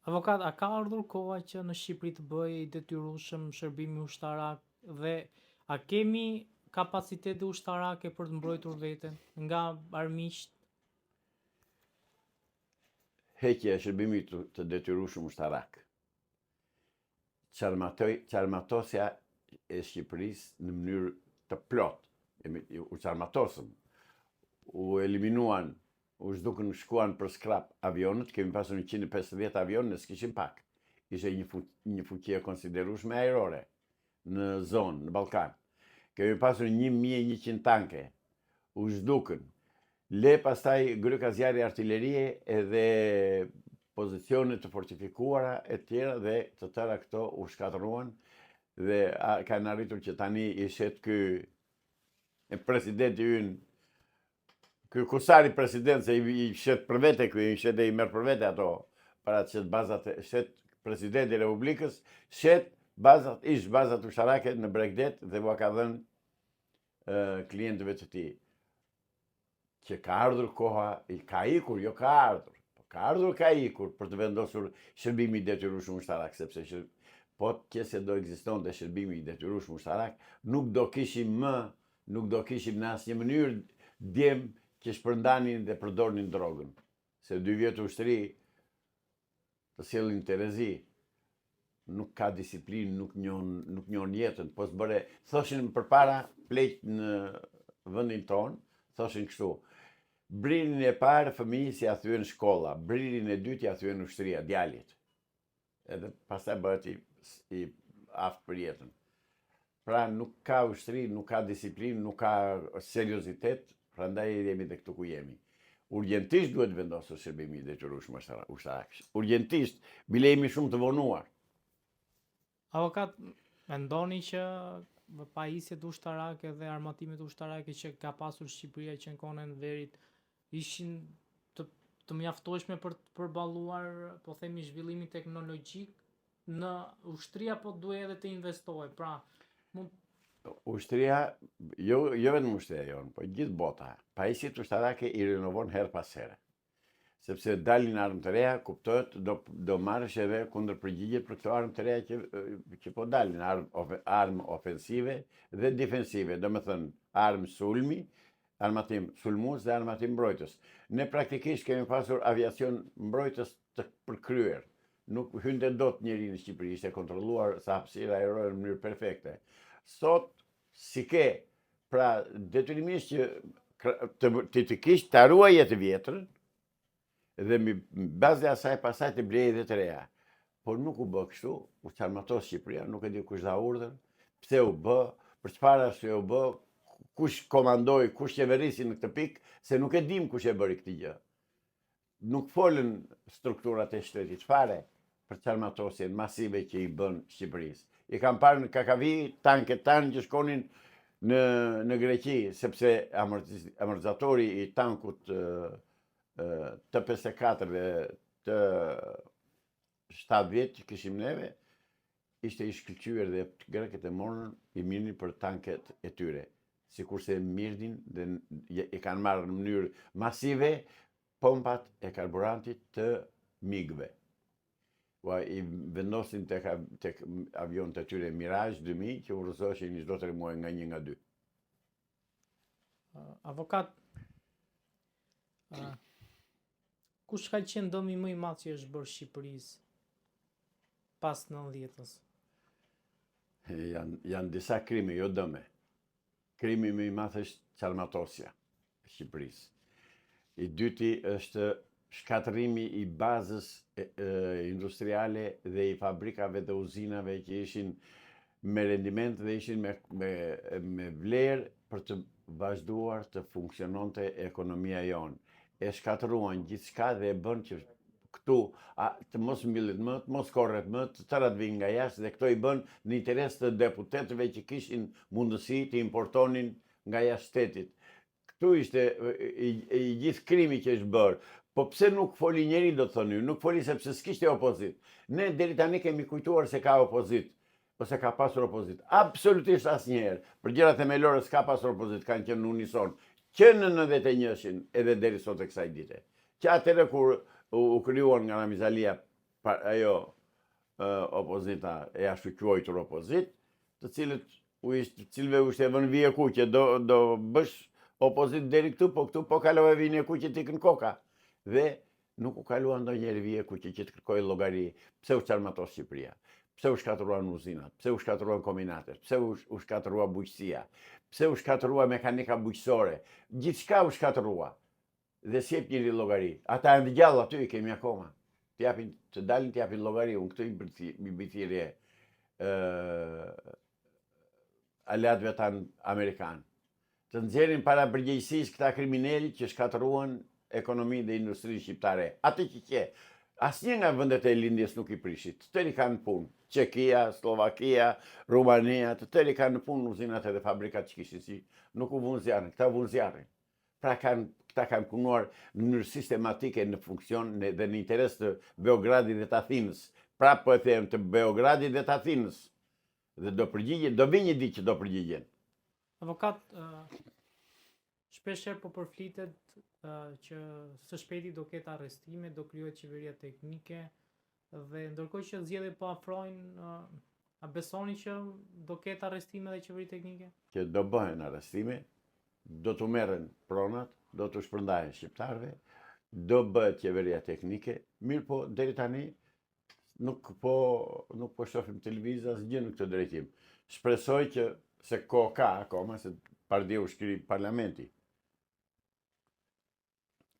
Avokat, a ka ardhur koha që në Shqipëri të bëjë i detyrueshëm shërbimi ushtarak dhe a kemi kapacitete ushtarake për të mbrojtur veten nga armiqt? Heqja e shërbimit të detyrueshëm ushtarak. Qarmatosja e Shqipërisë në mënyrë të plot. U qarmatosën, u eliminuan, u zhdukën shkuan për skrap avionët, kemi pasur 150 avion, ne s'kishim pak. Ishte një fuqi e konsiderueshme ajrore në zonë, në Ballkan. Kemi pasur 1100 tanke, u zhdukën. Le pastaj gryka zjarri artillerie edhe pozicione të fortifikuara e tjera dhe të tëra këto u shkatëruan dhe kanë arritur që tani i shet ky presidenti ynë, ky kusari president, se i shet për vete ky, i shet dhe i merr për vete ato, para të shet bazat, shet presidenti i Republikës, shet bazat, ish bazat ushtarake në Bregdet dhe u ka dhënë klientëve të tij. Që ka ardhur koha, ka ikur, jo ka ardhur. Ka ikur për të vendosur shërbimi i detyrueshëm ushtarak, sepse po qëse do ekzistonte shërbimi i detyrueshëm ushtarak, nuk do kishim në asnjë mënyrë djem që shpërndanin dhe përdornin drogën. Se 2 vjet ushtri të sjellin terezi, nuk ka disiplinë, nuk njohën jetën, po s'bëre, thoshin përpara pleq në vendin tonë, thoshin kështu: brilin e parë fëmijës ja thyen shkolla, brilin e dytë ja thyen ushtria, djalit. Edhe pastaj bëhet i aftë për jetën. Pra nuk ka ushtri, nuk ka disiplinë, nuk ka seriozitet, prandaj jemi dhe këtu ku jemi. Urgjentisht duhet vendosur shërbimi i detyrueshëm ushtarak. Urgjentisht, bile jemi shumë të vonuar. Avokat, mendoni që pajisjet ushtarake dhe armatimet ushtarake që ka pasur Shqipëria që në kohën e Enverit ishin të mjaftueshme për të përballuar, po themi, zhvillimin teknologjik në ushtri, apo duhet edhe të investohej? Pra, ushtria, jo vetëm ushtria jonë, po gjithë bota, pajisjet ushtarake i renovon her pas here. Sepse dalin armë të reja, kuptohet, do marrësh edhe kundër përgjigje për këto armë të reja që po dalin, armë ofensive dhe defensive, do me thënë armë sulmi, armatim sulmues dhe armatim mbrojtës. Ne praktikisht kemi pasur aviacion mbrojtës të përkryer. Nuk hynte dot njeri në Shqipëri, ishte kontrolluar sa hapësira ajrore në mënyrë perfekte. Sot, si ke, pra detyrimisht që të kish të ruaj jetë vjetër, dhe mi bazë e asaj pasaj të blej dhe të reja. Por nuk u bë kështu, u qarmatos Shqipëria, nuk e di kush dha urdhër, pse u bë, për çfarë arsye u bë, kush komandoi, kush qeverisi në këtë pikë, se nuk e dim kush e bëri këtë gjë. Nuk folën strukturat e shtetit fare për qarmatosjen masive që i bën Shqipërisë. I kam parë në Kakavi tanket tanë që shkonin në Greqi, sepse amortizatori i tankut të 54 dhe të 7 vjetë që kishim neve, ishte i shkëlqyer dhe grekët e morën i mirnin për tanket e tyre. Sikurse mirnin dhe i kanë marrë në mënyrë masive pompat e karburantit të migëve. I vendosin tek avion të tyre Mirage 2000 që urrëzoheshin çdo 3 muaj nga 1 nga 2. Avokat, kush ka qenë dëmi më i madh që është bërë Shqipërisë pas 90-s? Janë disa krime, jo dëme. Krimi më i madh është qarmatosja e Shqipërisë. I dyti është shkatërimi i bazës industriale dhe i fabrikave dhe uzinave që ishin me rendiment dhe ishin me vlerë për të vazhduar të funksiononte ekonomia jonë. E shkatëruan gjithçka dhe e bën që këtu të mos mbyllet më, të mos korret më, të tërat vinë nga jashtë dhe këto i bën në interes të deputetëve që kishin mundësi të importonin nga jashtë shtetit. Këtu ishte i gjithë krimi që është bërë. Po pse nuk foli njeri, do të thoni, nuk foli sepse s'kishte opozit. Ne deri tani kemi kujtuar se ka opozit, ose ka pasur opozit. Absolutisht asnjëherë. Për gjëra themelore s'ka pasur opozit, kanë qenë në unison. Që në 91-shin edhe deri sot e kësaj dite. Që atëherë kur u krijuan nga Ramizalia ajo opozita e ashtu quajtur opozit, të cilëve u ishte vënë vije kuqe, do bësh opozit deri këtu, po këtu po kalove vije kuqe ti kën koka. Dhe nuk u kalua ndonjëherë vije kuqe që të kërkoj llogari, pse u çarmatos Shqipëria, pse u shkatëruan uzinat, pse u shkatëruan kombinatet, pse u shkatërua bujqësia, pse u shkatërua mekanika bujqësore, gjithçka u shkatërua. Dhe s'jep njëri llogari. Ata janë gjallë aty, i kemi akoma. Të dalin të japin llogari, unë këtë i bëthirje aleatëve tanë Amerikanë. Të nxjerrin para përgjegjësisë këta kriminalë që shkatëruan ekonominë dhe industrinë shqiptare. Atë që qe. Asnjë nga vendet e lindjes nuk i prishit. Të tëri kanë punë. Çekia, Slovakia, Rumania, të tëri kanë punë uzinat edhe fabrikat që kishin si nuk u vun zjarrin, këta vun zjarrin. Pra këta kanë punuar në mënyrë sistematike në funksion dhe në interes të Beogradit dhe të Athinës. Pra po e them të Beogradit dhe të Athinës. Dhe do përgjigjen, do vi një ditë që do përgjigjen. Avokat, shpesher po përflitet që së shpejti do ketë arrestime, do krijohet qeveria teknike dhe ndërkohë që zgjedhjet po afrojnë, a besoni që do ketë arrestime dhe qeveri teknike? Që do bëhen arrestime, do të merren pronat, do të shpërndahen shqiptarëve, do bëhet qeveria teknike, mirë po deri tani nuk po shohim televizë asgjë në këtë drejtim. Shpresoj që se kohë ka akoma, se pardia u shkri parlamenti.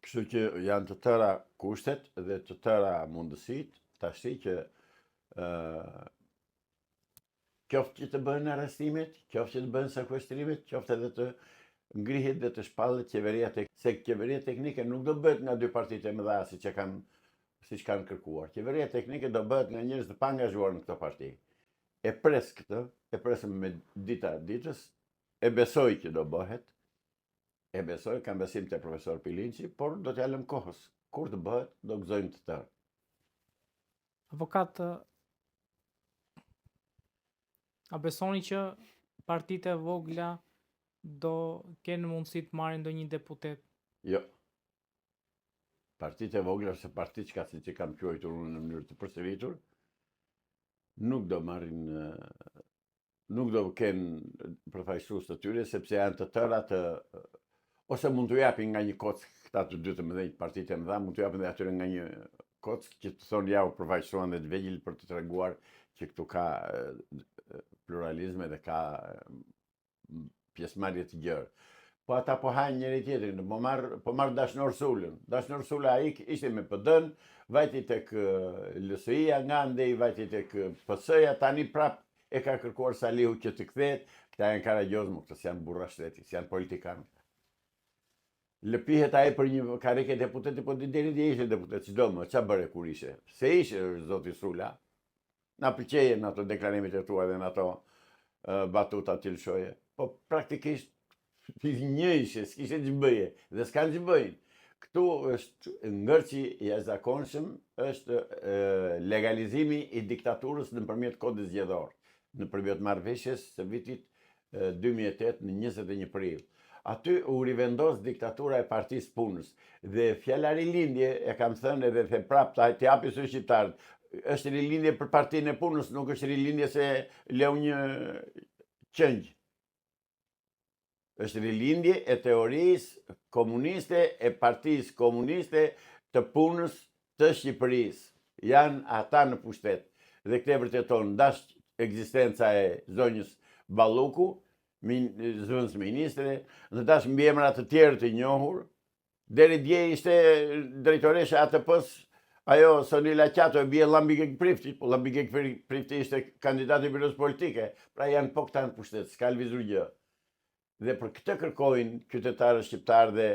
Kështu që janë të tëra kushtet dhe të tëra mundësit, tashi që qoftë që të bëhen arrestimet, qoftë që të bëhen sekuestrimet, qoftë edhe të ngrihet dhe të shpallet qeveria teknike. Se qeveria teknike nuk do bëhet nga dy partitë e mëdha siç kanë kërkuar. Qeveria teknike do bëhet nga njerëz të paangazhuar në këtë parti. E pres këtë, e presëm me dita ditës, e besoj që do bëhet, e besoj, kam besim të profesor Pilinçi, por do t'ja lëm kohës. Kur të bëhet, do gëzojmë të tërë. Avokat, a besoni që partitë e vogla do kenë mundësi të marrin ndonjë deputet? Jo. Partitë e vogla ose partitë që siç e kam quajtur unë në mënyrë të përsëritur, nuk do marrin, nuk do kenë përfaqësues të tyre, sepse janë të tëra ose mund t'u japin nga një kock këta të dy të mëdhenj, partitë e mëdha, mund t'u japin dhe atyre nga një kock që të thonë ja u përfaqësuan dhe të vegjël për të treguar që këtu ka pluralizme dhe ka pjesëmarrje të gjerë. Po ata po hajnë njëri tjetrin, po marr Dashnor Sulën. Dashnor Sula ai ishte me PD-n, vajti tek LSI-ja, nga andej vajti tek PS-ja, tani prap e ka kërkuar Salihu që të kthehet. Këta janë karagjozmë, këta janë burra shteti, janë politikanë. Lëpihet ai për një karike deputeti, po deri dje ishte deputet, çdo më, ç'a bëre kur ishe? Se ishe zoti Sula. Na pëlqejën ato deklarimet e tua dhe në ato batuta të lëshoje. Po praktikisht një ishe, s'kishe që bëje, dhe s'kanë që bëjnë. Këtu është ngërçi i jashtëzakonshëm, është legalizimi i diktaturës nëpërmjet kodit zgjedhor, nëpërmjet marrëveshjes së vitit 2008 në 21 prill. Aty u rivendos diktatura e Partisë Punës. Dhe fjala rilindje, e kam thënë edhe the prapë të japi sy shqiptarët, është rilindje për Partinë e Punës, nuk është rilindje se leu një qëngjë. Është rilindje e teorisë komuniste, e Partisë Komuniste të Punës të Shqipërisë. Janë ata në pushtet. Dhe këtë vërteton dash ekzistenca e zonjës Balluku, zëvendës ministre, në dash mbiemra të tjerë të njohur. Deri dje ishte drejtoresha ATP-s, ajo Sonila Qato e bie Llambikek Prifti, po Llambikek Prifti ishte kandidat i byros politike, pra janë po këta në pushtet, s'ka lvizur gjë. Dhe për këtë kërkojnë qytetarët shqiptarë dhe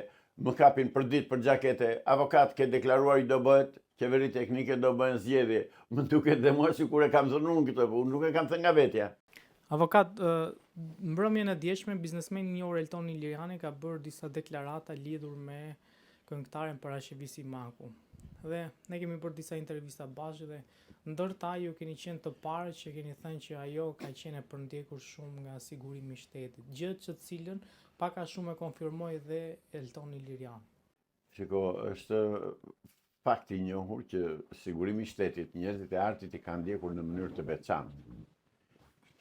më kapin për ditë për xhakete, avokat ke deklaruar i do bëhet, qeveri teknike do bëhen zgjedhje. Më duket dhe mua sikur e kam thënë unë këtë, unë nuk e kam thënë nga vetja. Avokat, mbrëmjen e djeshme, biznesmeni i njohur Elton Iliani ka bërë disa deklarata lidhur me këngëtaren Parashevi Simaku. Dhe ne kemi bërë disa intervista bashkë dhe ndërta ju keni qenë të parë që keni thënë që ajo ka qenë e përndjekur shumë nga sigurimi i shtetit, gjë që të cilën pak a shumë e konfirmoi dhe Elton Iliani. Shiko, është fakti i njohur që sigurimi i shtetit, njerëzit e artit i kanë ndjekur në mënyrë të veçantë,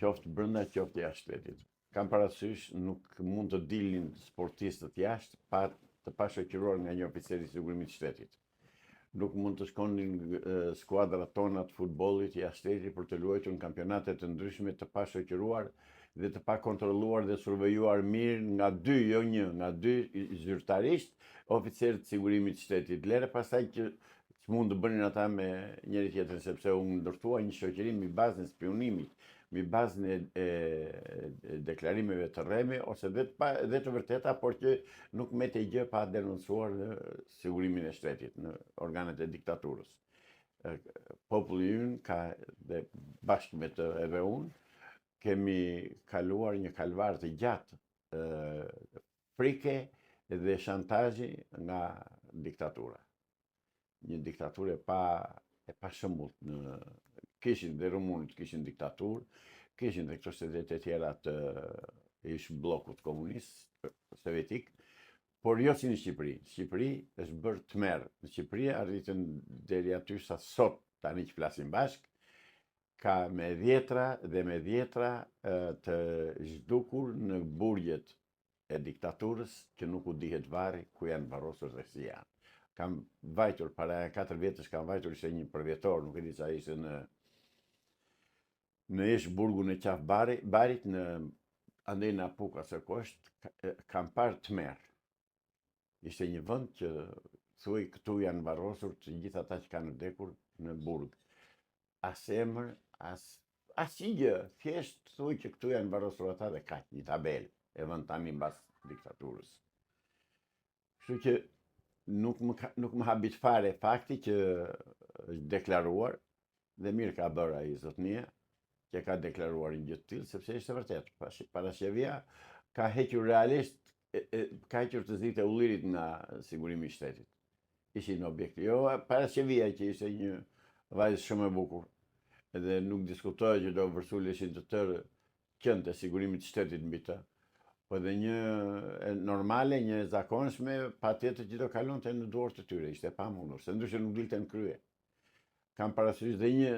qoftë brenda, qoftë jashtë shtetit. Kam parasysh nuk mund të dilnin sportistët jashtë pa të pashoqëruar nga një oficer i sigurimit të shtetit. Nuk mund të shkonin skuadrat tona të futbollit jashtë shtetit për të luajtur në kampionate të ndryshme të pashoqëruar dhe të pakontrolluar dhe survejuar mirë nga dy, jo një, nga dy zyrtarisht oficerët të sigurimit të shtetit. Lere pastaj që mund të bënin ata me njëri tjetrin, sepse u ndërtua një shoqëri mbi bazën e spionimit, mbi bazën e deklarimeve të rreme ose dhe të vërteta, por që nuk mete gjë pa denoncuar në sigurimin e shtetit, në organet e diktaturës. Populli ynë ka, dhe bashkë me të edhe unë, kemi kaluar një kalvar të gjatë frike dhe shantazhi nga diktatura. Një diktaturë e pa shembull. Kishin dhe rumunit kishin diktaturë, kishin dhe këto shtete të tjera të ish bllokut komunist sovjetik, por jo si në Shqipëri. Shqipëri është bërë tmerr. Në Shqipëri arritën deri aty sa sot, tani që flasim bashk, ka me dhjetra të zhdukur në burgjet e diktaturës që nuk u dihet varri ku janë varrosur dhe si janë. Kam vajtur, para 4 vjetësh kam vajtur, ishte një përvjetor, nuk e di sa ishte në ish burgun e qaf barit, në andej në Apuka së kosht, kam parë tmerr. Ishte një vend që thuaj këtu janë varrosur të gjithë ata që kanë vdekur në burg. As emër, as një gjë, thjesht thuaj që këtu janë varrosur ata dhe kaq, një tabel e vend tani mbas diktaturës. Kështu që nuk më habit fare fakti që është deklaruar, dhe mirë ka bërë ai zotnia, që ka deklaruar një gjë të tillë, sepse ishte vërtet. Parashevia ka hequr realisht, ka hequr të zite ullirit nga sigurimi i shtetit. Ishin objekti. Jo Parashevia që ishte një vajzë shumë e bukur, edhe nuk diskutohet që do vërsuleshin të tërë qënë të sigurimit të shtetit mbi të. Po dhe një normale, një zakonshme, pa tjetër që do kalonte në dorë të tyre, ishte pa mundur, se ndryshe nuk dilte në krye. Kam parasysh dhe një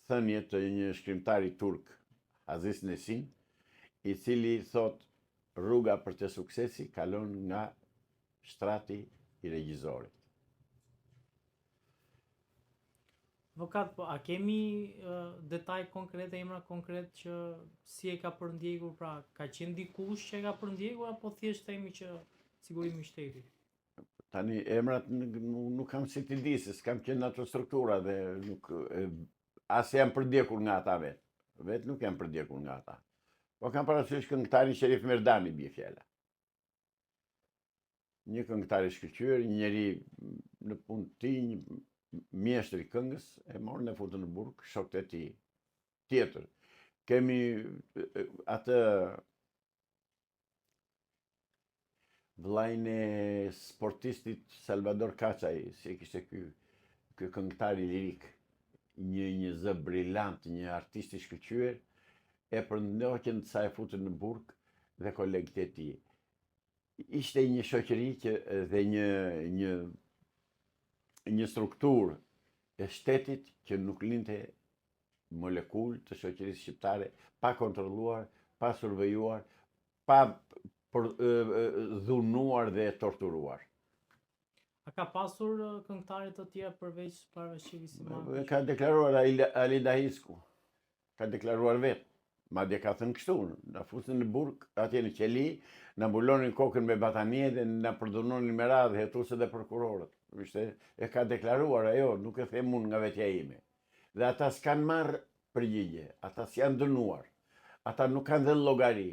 thënie të një shkrimtari turk, Aziz Nesin, i cili thot rruga për të suksesi kalon nga shtrati i regjizorit. Avokat, po, a kemi detaj konkret, emra konkret që si e ka përndjekur, pra ka qenë dikush që e ka përndjekur, apo thjesht themi që sigurimi i shtetit? Tani emrat nuk kam si t'i di, se s'kam qenë ato struktura dhe nuk as jam përdjekur nga ata vetë. Vetë nuk jam përdjekur nga ata. Po kam parasysh këngëtarin Sherif Merdani bie fjala. Një këngëtar i shkëlqyer, një njeri në punë të tij, një mjeshtër i këngës, e morën e futën në burg, shokët e tij. Tjetër, kemi atë vllajën e sportistit Salvador Kachaj, si kishte ky këngëtar i lirik, një zë brillant, një artist i shkëlqyer, e përndoqën sa e futën në burg dhe kolegët e tij. Ishte një shoqëri që dhe një strukturë e shtetit që nuk linte molekull të shoqërisë shqiptare, pa kontrolluar, pa survejuar, pa dhunuar dhe torturuar. A ka pasur këngëtarë të tjerë përveç Parashevit Simaku? Ka deklaruar Alida Hisku, ka deklaruar vetë. Madje ka thënë kështu, na fusën në burg, atje në qeli, na mbulonin kokën me batanie dhe na përdunonin me radhë hetuese dhe prokurorët. E ka deklaruar ajo, nuk e them unë nga vetja ime. Dhe ata s'kan marrë përgjigje, ata s'janë dënuar, ata nuk kanë dhënë llogari,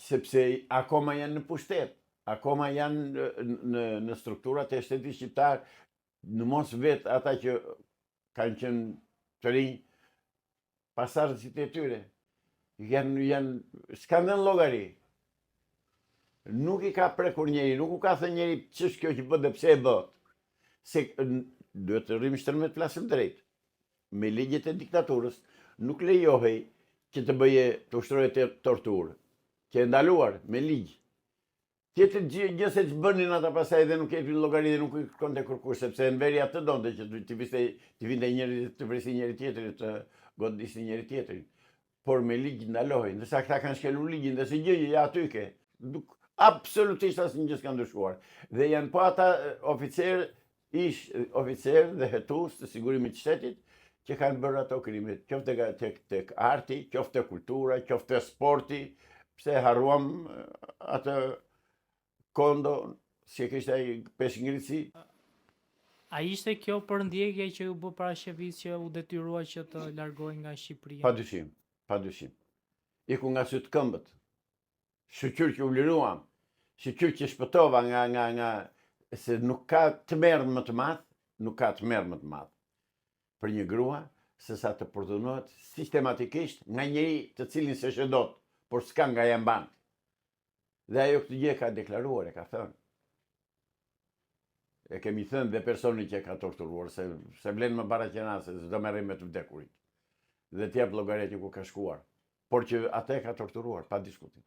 sepse akoma janë në pushtet, akoma janë në strukturat e shtetit shqiptar, në mos vetë ata që kanë qenë të rinj, pasardhësit e tyre, s'kan dhënë llogari. Nuk i ka prekur njeri, nuk u ka thënë njeri ç'është kjo që bë dhe pse e bë. Se duhet të rrim shtërmet flasim drejt. Me ligjet e diktaturës nuk lejohej që të bëje të ushtroje torturë, që e ndaluar me ligj. Tjetër gjë se që bënin ata pasaj dhe nuk kepin llogari dhe nuk i kërkonte kërkush, sepse në veri atë donte që të vinte njëri të vresi njëri tjetrin, të godisni njëri tjetrin. Por me ligj ndalohen, ndërsa këta kanë shkelur ligjin dhe si gjë ja aty ke. Absolutisht asnjë gjë s'ka ndryshuar. Dhe janë po ata oficerë, oficerë dhe hetues të sigurimit të shtetit që kanë bërë ato krimet, qoftë tek arti, qoftë kultura, qoftë sporti, pse harruam atë Kondo, si e kishte ai peshngritësi. A ishte kjo përndjekje që u bë para shefis që u detyrua që të largohej nga Shqipëria? Padyshim, padyshim. Iku nga sytë këmbët. Shqyr që u liruam, shqyr që shpëtova nga se nuk ka të merë më të madh, nuk ka të merë më të madh për një grua se sa të përdunohet sistematikisht nga njëri të cilin se shëdot, por s'ka nga jam band. Dhe ajo këtë gjë ka deklaruar, e ka thënë. E kemi thënë dhe personi që ka torturuar, se vlen më bara qena, se s'do merrej me të vdekurit. Dhe t'jap llogaritë ku ka shkuar. Por që atë e ka torturuar, pa diskutim.